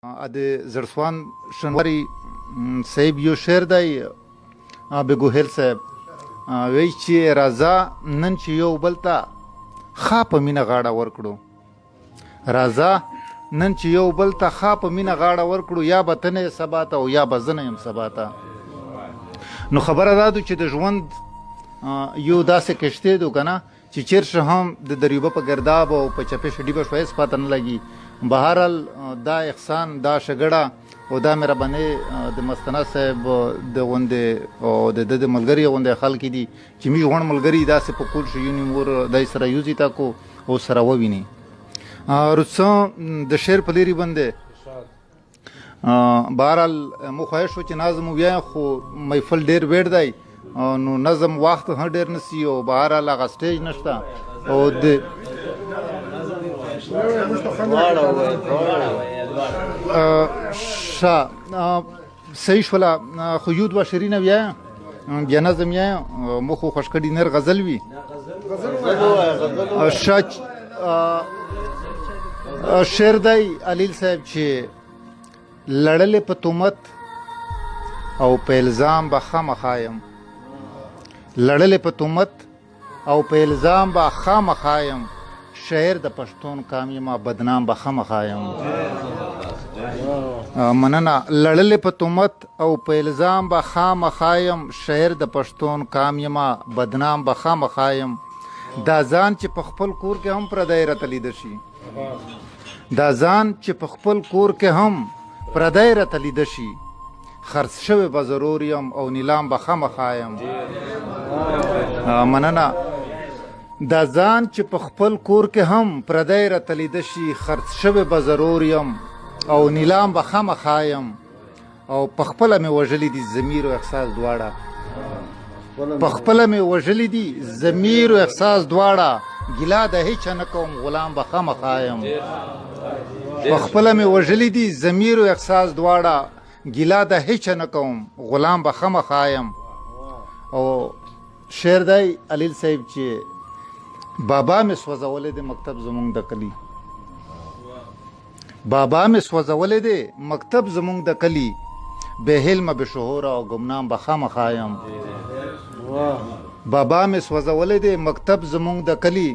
د زړسوان شنواري صاحب یو شعر دی بګوهیل صاحب وایي چې راځه نن چې یو بل ته ښه په مینه غاړه ورکړو راځه نن چې یو بل ته ښه په مینه غاړه ورکړو یا به ته نه یې سبا ته او یا به زه نه یم سبا ته نو خبره دا ده چې د ژوند یو داسې کشتی دو که نه چې چیرشه هم د دریوبه په ګرداب او په چپې شډیبه شویس پته نه لګي بهرحال دا احسان دا شګړه او دا مهرباني د مستنه صاحب د غوندې او د ده د ملګري غوندې خلک دي چې موږ غوڼ ملګري داسې په کور شو یونی مور دای سره یوځي تاکو او سره وویني رڅه د شعر په لیرې باندې بهرحال مو خواهش و چې نظم وویایم خو محفل ډېر ویړ دی نو نظم وخت هم ډېر نسی او بهرحال هغه سټیج نشته او د صحیح شوله خو یو دوه شعرونه ویایم بیا نظم ویایم مو خو خوښ کړي نر غزل وي شعر دی علیل صاحب چې لړلې په تهمت او په الزام به خامخا یم لړلې په تهمت او په الزام به خامخا یم شعر د پښتون کام یمه بدنام به خامخا یم مننه لړلې په تهمت او په الزام به خامخا یم شعر د پښتون کام یمه بدنام به خامخا یم دا ځان چې په خپل کور کې هم پردی راته لیده شي دا ځان چې په خپل کور کې هم پردی راته لیده شي خرڅ شوی به ضرور یم او نیلام به خامخا یم مننه دا ځان چې په خپل کور کې هم پردی راته لیده شي خرڅ شوی به ضرور یم او نیلام به خامخا یم او په خپله مې وژلي دي ضمیر او احساس دواړه په خپله مې وژلي دي ضمیر او احساس دواړه ګیله د هیچا نه کوم غلام به خامخا یم په خپله مې وژلي دي ضمیر او احساس دواړه ګیله د هیچا نه کوم غلام به خامخا یم او شعر دی علیل صاحب چې بابا مې سوځولی دی مکتب زمونږ د کلي بابا مې سوځولی دی مکتب زمونږ د کلي بې علمه بې شعوره او ګمنام به خامخا یم بابا مې سوځولی دی مکتب زمونږ د کلي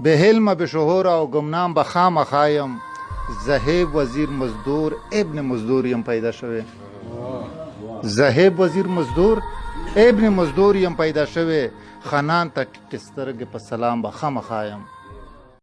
بې علمه بې شعوره او ګمنام به خامخا یم زهیب وزیر مزدور ابن مزدور یم پیدا شوی زهیب وزیر مزدور ابن مزدور یم پیدا شوی خانان ته ټیټې سترګې په سلام به خامخا یم